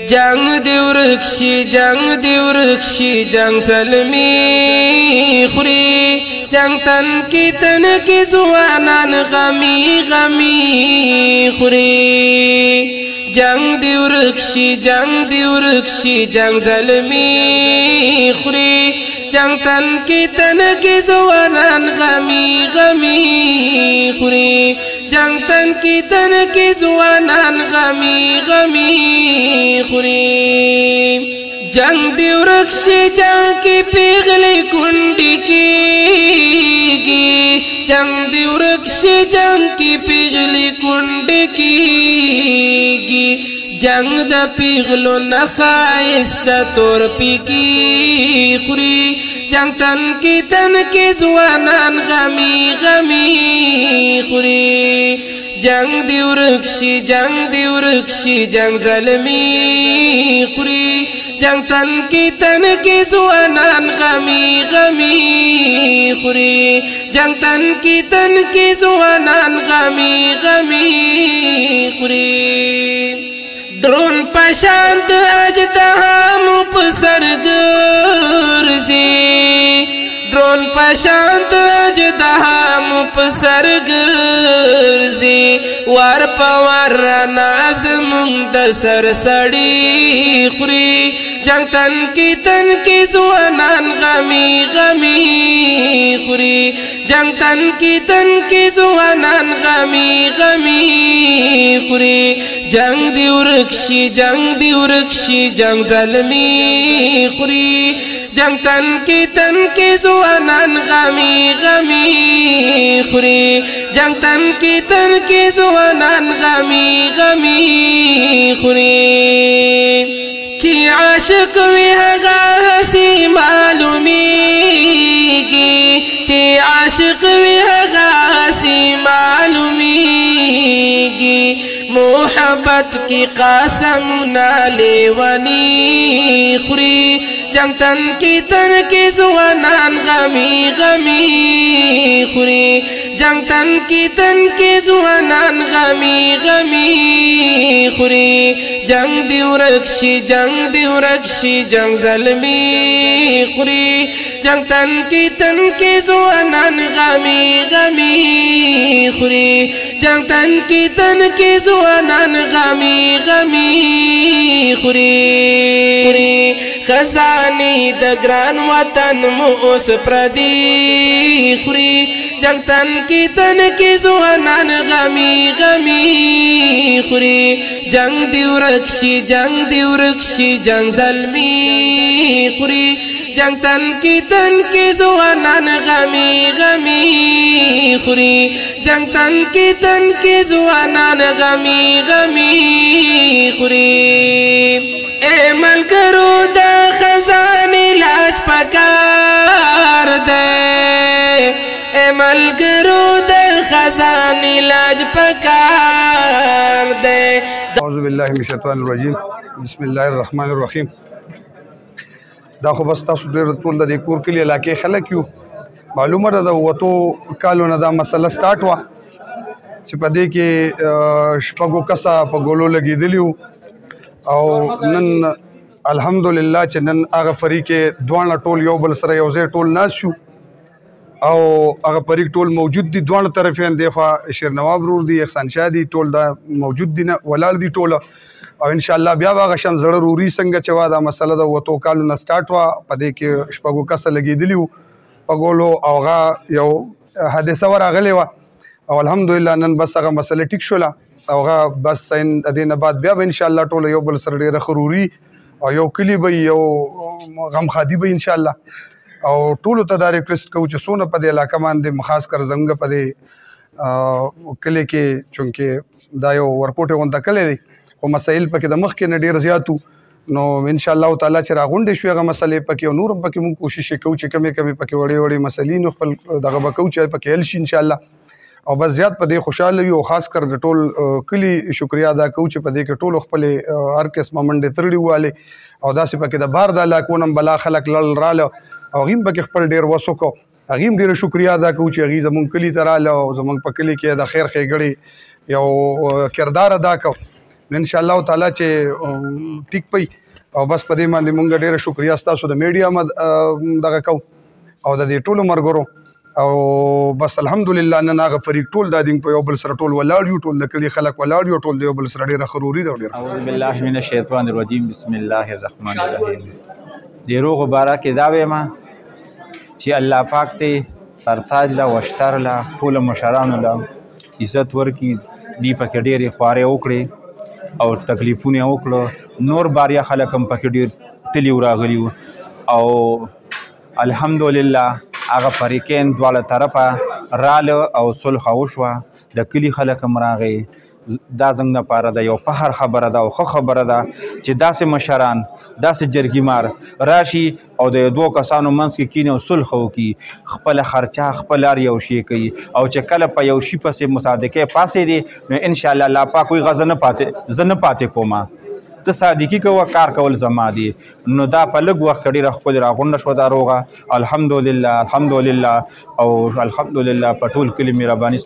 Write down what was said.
جنگ دی ورکشی جنگ دی ورکشی جنگ سلمی خوری جنگ تن کی زوانان غمی غمی خوری جنگ دی ورکشی جنگ دی ورکشی جنگ زلمی خوری جنگ تن کی زوانان غمی غمی خوری جنگ تن کی زوانان غمی غمی خوری جنگ دی ورکشی جنگ کی پیغلی کنڈی کیگی جنگ دی ورکشی جنگ کی پیغلی کنڈی کیگی جنگ دا پیغلو نخائس دا تور پیکی خوری جنگ تن کی زوانان غمی غمی خوری جنگ دی ورکشی جنگ زلمی خوری جنگ تن کی زوانان غمی غمی خوری جنگ تن کی زوانان غمی غمی خوری ڈرون پشانت اجدہا مپسر گرزی ڈرون پشانت اجدہا مپسر گرزی وار پوار ناز منگ در سر سڑی خوری جنگ تن کی زوانان غمی غمی خوری جنگ تن کی زوانان غمی غمی خوری جنگ دی ورکشی جنگ زلمی خوری جنگ تن کی زوانان غمی غمی خوری جنگ تن کی زوانان غمی غمی خوری چی عاشق وی هغا حسی معلومیگی چی عاشق وی هغا حسی معلومیگی محبت کی قاسمنا لیونی خوری جنگ تن کی زوانان غمی غمی خوری جنگ تن کی زوانان غمی غمی خوری جنگ دی ورکشی جنگ زلمی خوری جنگ تن کی زوانان غمی غمی خوری جنگ تن کی زوانان غمی غمی خوری خزانی د گران وطن موس پردی خوری جنگ تن کی زوانان غمی غمی خوری جنگ دی ورکشی جنگ زلمی خوری جنگ تن کی زوانان غمی غمی خوری جنگ تن کی زوانان غمی غمی خوری اے ملګرو دا خزان علاج پکار دے اے ملګرو دا خزان علاج پکار دے اعوذ باللہ من الشیطان الرجیم بسم اللہ الرحمن الرحیم دا خو بس تاسو ډېر ټول د کور کلي علاقې خلک یو معلومه ده د اوتو کالو نه دا مسله سټارټ وه چې په دې کې شپږو کسه په ګولو لګېدلي وو او نن الحمدلله چې نن هغه فریق دواړه ټول یو بل سره یو ځای ټول ناست شو او هغه فریق ټول موجود دي دواړه طرفین دی خوا شیرنواب ورور دي احسان شاه دي ټول دا موجود دي نه ولاړ دي ټوله او انشاءالله بیا به هغه شان زړه روري څنګه چې وه دا مسله د اوتو کالو نه سټارټ وه په دې کې شپږو کسه لګېدلي وو په ګولو او هغه یو حادثه ورغلې وه او الحمدلله نن بس هغه مسله ټیک شوله او هغه بس د دې نه بعد بیا به انشاءالله ټوله یو بل سره ډېره ښه روري او یو کلي به یو غمخادي به انشاءالله او ټولو ته دا ریکویسټ کوو چې څونه په دې علاقه باندې خاص کر زموږ په دې کلي کې چونکې دا یو ورکوټې غونډه کلی دی خو مسایل پکې د مخکې نه ډېر زیات وو نو انشاءالله تعالی چې راغونډې شوې هغه مسلې پکې او نور هم پکې مونږ کوشش کوو چې کمې کمې پکې وړې وړې مسلې نو خپل دغه به کوو چې پکې حل شي انشاءالله او بس زیات په دې خوشحاله یو خاص کر د ټول کلي شکریا ادا کوو چې په دې کې ټولو خپلې هر قسمه منډې ترړې والې او داسې پکې د بار د علاقو نه بلا خلک لړل راله او هغوی هم پکې خپل ډېر وس وکړو هغوی هم ډېره شکریا ادا کوو چې هغوی زمونږ کلي ته راله او زمونږ په کلي کې د خیر ښېګړې یو کردار ادا کړو ان شاء الله تعالی چې ټیک پي او بس په دې باندې مونږ ډیره شکریا ستاسو د میډیا دغه کو او د دې ټولو مرګرو او بس الحمدلله نن هغه فریق ټول د دین په یو بل سره ټول ولاړ یو ټول لکړي خلک ولاړ یو ټول د یو بل سره ډیره خروري دا ډیره اعوذ بالله من الشیطان الرجیم بسم الله الرحمن الرحیم د روغ مبارک دا ویما چې الله پاک ته سرتاج لا وشتر لا ټول مشرانو لا عزت ورکی دی پکې ډېرې خوارې وکړې او تکلیفونه وکړو نور باریا خلک هم پکې ډېر تلي راغلي او الحمدلله هغه فریقین دواړه طرفه راله او صلح وشوه د کلي خلک هم راغی دا زموږ لپاره د یو فخر خبره ده او ښه خبره ده چې داسې مشران داسې جرګیمار راشي او د دوو کسانو منځ کې کینې او صلح وکړي خپله خرچه خپل هر یو شی کوي او چې کله په یو شي پسې مصادقې پاسېدې نو انشاءالله الله پاک وایي زه نه پاتې کومه ته صادقي کوه کار کول زما دي نو دا په لږ وخت کې ډېره ښکلې راغونډه شوه دا روغه الحمدلله او الحمدلله په ټول کلي مهرباني